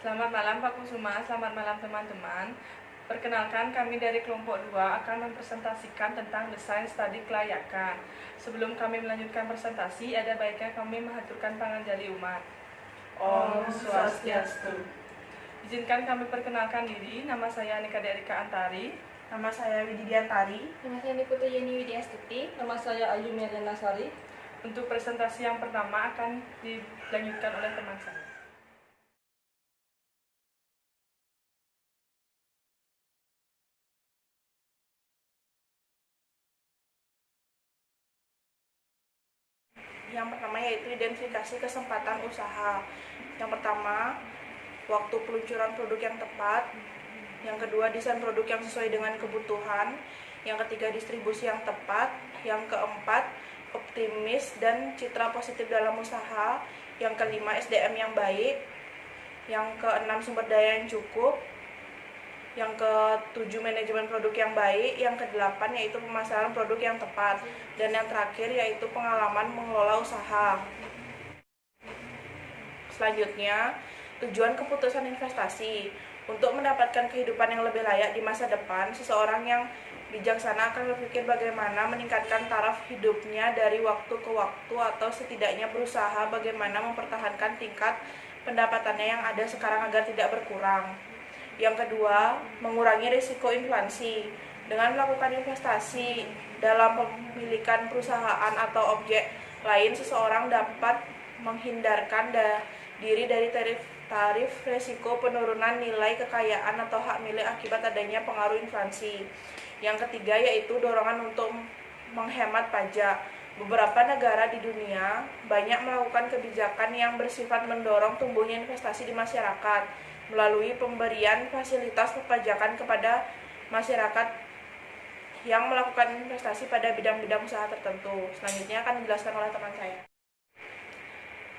Selamat malam Pak Kusuma, selamat malam teman-teman. Perkenalkan, kami dari kelompok 2 akan mempresentasikan tentang desain studi kelayakan. Sebelum kami melanjutkan presentasi, ada baiknya kami mengaturkan panganjali umat. Om Swastiastu. Izinkan kami perkenalkan diri, nama saya Nika Derika Antari. Nama saya Wididiantari. Nama saya Niputu Yeni Widyastuti. Nama saya Ayu Meriana Sari. Untuk presentasi yang pertama akan dilanjutkan oleh teman saya. Yang pertama yaitu identifikasi kesempatan usaha. Yang pertama, waktu peluncuran produk yang tepat. Yang kedua, desain produk yang sesuai dengan kebutuhan. Yang ketiga, distribusi yang tepat. Yang keempat, optimis dan citra positif dalam usaha. Yang kelima, SDM yang baik. Yang keenam, sumber daya yang cukup. Yang ketujuh, manajemen produk yang baik. Yang kedelapan yaitu pemasaran produk yang tepat. Dan yang terakhir yaitu pengalaman mengelola usaha. Selanjutnya, tujuan keputusan investasi. Untuk mendapatkan kehidupan yang lebih layak di masa depan, seseorang yang bijaksana akan berpikir bagaimana meningkatkan taraf hidupnya dari waktu ke waktu, atau setidaknya berusaha bagaimana mempertahankan tingkat pendapatannya yang ada sekarang agar tidak berkurang. Yang kedua, mengurangi risiko inflasi. Dengan melakukan investasi dalam pemilikan perusahaan atau objek lain, seseorang dapat menghindarkan diri dari tarif risiko penurunan nilai kekayaan atau hak milik akibat adanya pengaruh inflasi. Yang ketiga yaitu dorongan untuk menghemat pajak. Beberapa negara di dunia banyak melakukan kebijakan yang bersifat mendorong tumbuhnya investasi di masyarakat melalui pemberian fasilitas perpajakan kepada masyarakat yang melakukan investasi pada bidang-bidang usaha tertentu. Selanjutnya akan dijelaskan oleh teman saya.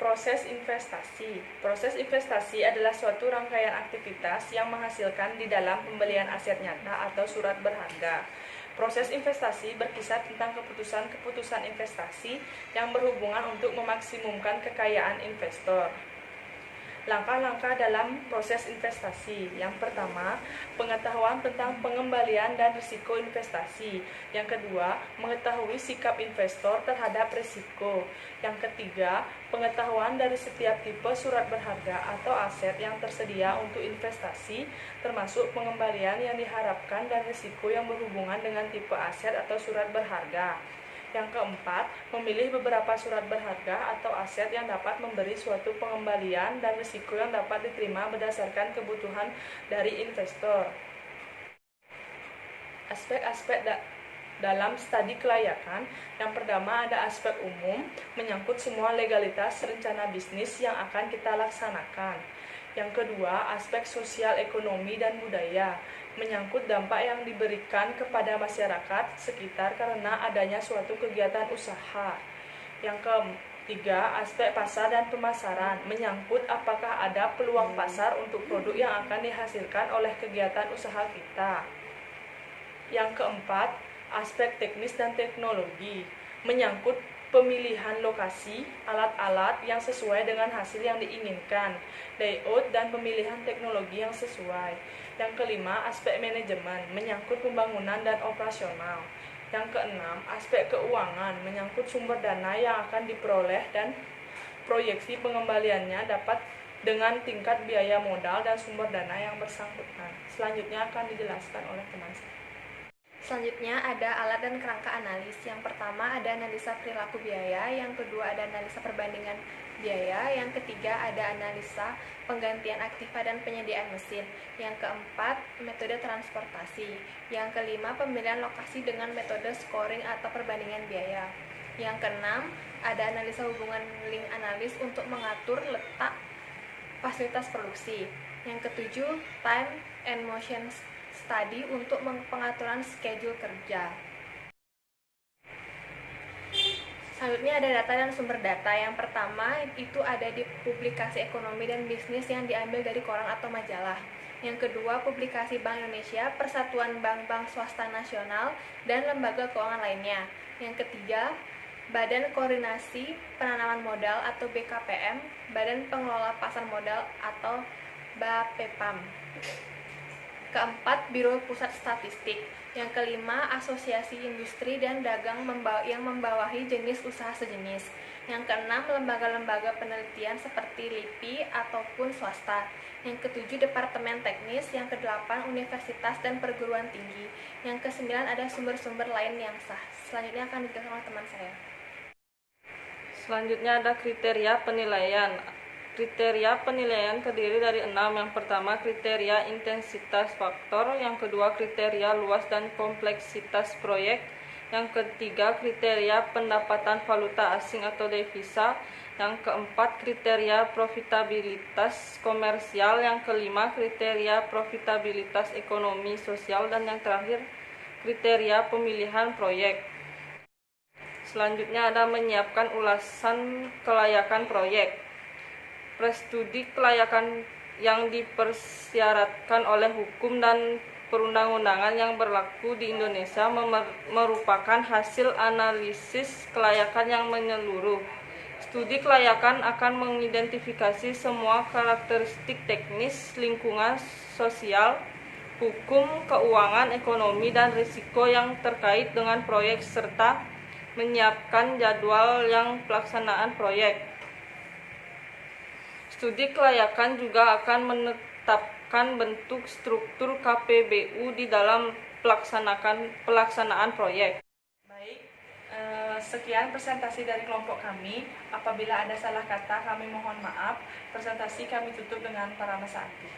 Proses investasi. Proses investasi adalah suatu rangkaian aktivitas yang menghasilkan di dalam pembelian aset nyata atau surat berharga. Proses investasi berkisar tentang keputusan-keputusan investasi yang berhubungan untuk memaksimumkan kekayaan investor. Langkah-langkah dalam proses investasi. Yang pertama, pengetahuan tentang pengembalian dan risiko investasi. Yang kedua, mengetahui sikap investor terhadap risiko. Yang ketiga, pengetahuan dari setiap tipe surat berharga atau aset yang tersedia untuk investasi, termasuk pengembalian yang diharapkan dan risiko yang berhubungan dengan tipe aset atau surat berharga. Yang keempat, memilih beberapa surat berharga atau aset yang dapat memberi suatu pengembalian dan risiko yang dapat diterima berdasarkan kebutuhan dari investor. Aspek-aspek dalam studi kelayakan. Yang pertama ada aspek umum, menyangkut semua legalitas rencana bisnis yang akan kita laksanakan. Yang kedua, aspek sosial, ekonomi, dan budaya, menyangkut dampak yang diberikan kepada masyarakat sekitar karena adanya suatu kegiatan usaha. Yang ketiga, aspek pasar dan pemasaran, menyangkut apakah ada peluang pasar untuk produk yang akan dihasilkan oleh kegiatan usaha kita. Yang keempat, aspek teknis dan teknologi, menyangkut pemilihan lokasi, alat-alat yang sesuai dengan hasil yang diinginkan, layout dan pemilihan teknologi yang sesuai. Yang kelima, aspek manajemen, menyangkut pembangunan dan operasional. Yang keenam, aspek keuangan, menyangkut sumber dana yang akan diperoleh dan proyeksi pengembaliannya dapat dengan tingkat biaya modal dan sumber dana yang bersangkutan. Selanjutnya akan dijelaskan oleh teman saya. Selanjutnya ada alat dan kerangka analis. Yang pertama ada analisa perilaku biaya, yang kedua ada analisa perbandingan biaya, yang ketiga ada analisa penggantian aktiva dan penyediaan mesin, yang keempat metode transportasi, yang kelima pemilihan lokasi dengan metode scoring atau perbandingan biaya, yang keenam ada analisa hubungan link analis untuk mengatur letak fasilitas produksi, yang ketujuh time and motion study untuk pengaturan schedule kerja. Selanjutnya ada data dan sumber data. Yang pertama itu ada di publikasi ekonomi dan bisnis yang diambil dari koran atau majalah. Yang kedua, publikasi Bank Indonesia, Persatuan Bank-Bank Swasta Nasional, dan lembaga keuangan lainnya. Yang ketiga, Badan Koordinasi Penanaman Modal atau BKPM, Badan Pengelola Pasar Modal atau BAPEPAM. Keempat, Biro Pusat Statistik. Yang kelima, Asosiasi Industri dan Dagang yang membawahi jenis usaha sejenis. Yang keenam, lembaga-lembaga penelitian seperti LIPI ataupun swasta. Yang ketujuh, Departemen Teknis. Yang kedelapan, Universitas dan Perguruan Tinggi. Yang kesembilan, ada sumber-sumber lain yang sah. Selanjutnya akan dijelaskan oleh teman saya. Selanjutnya ada kriteria penilaian. Kriteria penilaian terdiri dari 6. Yang pertama, kriteria intensitas faktor. Yang kedua, kriteria luas dan kompleksitas proyek. Yang ketiga, kriteria pendapatan valuta asing atau devisa. Yang keempat, kriteria profitabilitas komersial. Yang kelima, kriteria profitabilitas ekonomi sosial. Dan yang terakhir, kriteria pemilihan proyek. Selanjutnya ada menyiapkan ulasan kelayakan proyek. Prestudi kelayakan yang dipersyaratkan oleh hukum dan perundang-undangan yang berlaku di Indonesia merupakan hasil analisis kelayakan yang menyeluruh. Studi kelayakan akan mengidentifikasi semua karakteristik teknis, lingkungan, sosial, hukum, keuangan, ekonomi, dan risiko yang terkait dengan proyek serta menyiapkan jadwal yang pelaksanaan proyek. Studi kelayakan juga akan menetapkan bentuk struktur KPBU di dalam pelaksanaan proyek. Baik, sekian presentasi dari kelompok kami. Apabila ada salah kata, kami mohon maaf. Presentasi kami tutup dengan Paramasanti.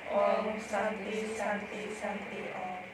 Om Santi Santi Santi Om.